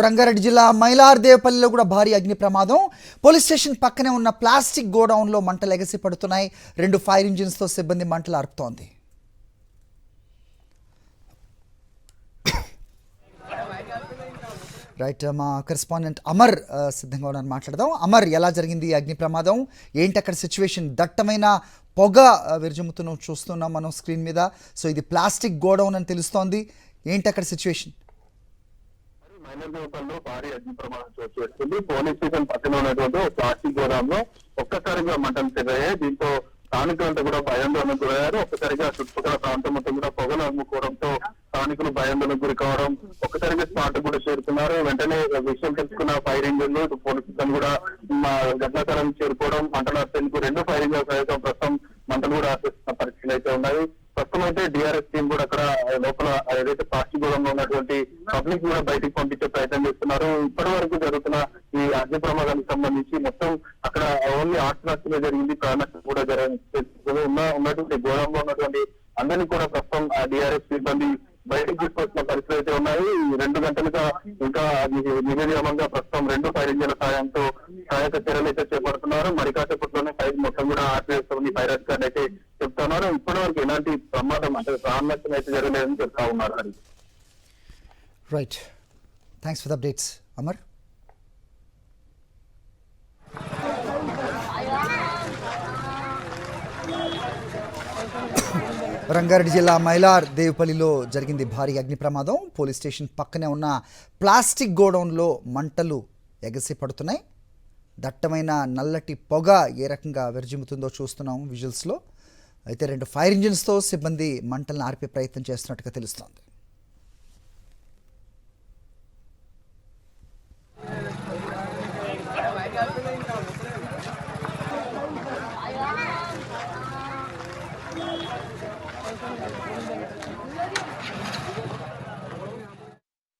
రంగారెడ్డి జిల్లా మైలార్దేపల్లిలో కూడా భారీ అగ్ని ప్రమాదం. పోలీస్ స్టేషన్ పక్కనే ఉన్న ప్లాస్టిక్ గోడౌన్లో మంటలు ఎగసి పడుతున్నాయి. 2 ఫైర్ ఇంజిన్స్తో సిబ్బంది మంటలు ఆర్పుతోంది. రైట్, మా కరెస్పాండెంట్ అమర్ సిద్ధంగా ఉన్నారని మాట్లాడదాం. అమర్, ఎలా జరిగింది ఈ అగ్ని ప్రమాదం? ఏంటి అక్కడ సిచ్యువేషన్? దట్టమైన పొగ విరజమ్ముతున్నాం చూస్తున్నాం మనం స్క్రీన్ మీద. సో ఇది ప్లాస్టిక్ గోడౌన్ అని తెలుస్తోంది. ఏంటి అక్కడ సిచ్యువేషన్? మైలార్దేపల్లిలో భారీ అగ్ని ప్రమాదం చోటు చేసుకుంది. పోలీస్ స్టేషన్ పక్కన ఉన్నటువంటి ప్లాస్టిక్ గోదాంలో ఒక్కసారిగా మంటలు చెందాయి. దీంతో స్థానికులంతా కూడా భయాందోళనకు గురయ్యారు. ఒక్కసారిగా చుట్టుపక్కల ప్రాంతం మొత్తం కూడా పొగలు అమ్ముకోవడంతో స్థానికులు భయాందోళనకు గురి కావడం, ఒక్కసారిగా స్పాట్ కూడా చేరుకున్నారు. వెంటనే విషయం తెలుసుకున్న ఫైర్ ఇంజిన్లు పోలీసులు కూడా ఘటనా స్థలానికి చేరుకోవడం, మంటలు అత్యందుకు 2 ఫైర్ ఇంజిన్ల సహితం ప్రస్తుతం మంటలు కూడా ఆశిస్తున్న పరిస్థితులు అయితే ఉన్నాయి. ప్రస్తుతం అయితే డిఆర్ఎస్ టీం కూడా అక్కడ లోపల ఏదైతే ప్లాస్టిక్ గోడంలో ఉన్నటువంటి పబ్లిక్ కూడా బయటకు పంపించే ప్రయత్నం చేస్తున్నారు. ఇప్పటి వరకు జరుగుతున్న ఈ అగ్ని ప్రమాదానికి సంబంధించి మొత్తం అక్కడ ఓన్లీ ఆర్ట్స్ జరిగింది, ప్రాణాలు కూడా ఉన్నటువంటి గోడంలో ఉన్నటువంటి అందరినీ కూడా ప్రస్తుతం డిఆర్ఎస్ సిబ్బంది బయటకు తీసుకొచ్చిన పరిస్థితులు అయితే ఉన్నాయి. 2 గంటలుగా ఇంకా నిర్విరామంగా ప్రస్తుతం 2 ఫైర్ ఇంజిన్ల సాయంతో సహాయక చర్యలు అయితే చేపడుతున్నారు. మరి కాసేపట్లోనే ఫైర్ మొత్తం కూడా ఆర్పివేస్తుంది ఫైర్ అధికారులు అయితే చెప్తున్నారు. ఇప్పటి వరకు ఎలాంటి ప్రమాదం అంటే ప్రాణ నష్టం అయితే జరగలేదని చెప్తా ఉన్నారు. అది right, thanks for the updates Amar. Rangareddy జిల్లా మైలార్దేపల్లిలో జరిగింది భారీ అగ్ని ప్రమాదం. పోలీస్ స్టేషన్ పక్కనే ఉన్న ప్లాస్టిక్ గోడౌన్లో మంటలు ఎగసి పడుతున్నాయి. దట్టమైన నల్లటి పొగ ఏ రకంగా విరజిమ్ముతుందో చూస్తున్నాం విజువల్స్లో. అయితే 2 ఫైర్ ఇంజిన్స్తో సిబ్బంది మంటలను ఆర్పే ప్రయత్నం చేస్తున్నట్టుగా తెలుస్తోంది.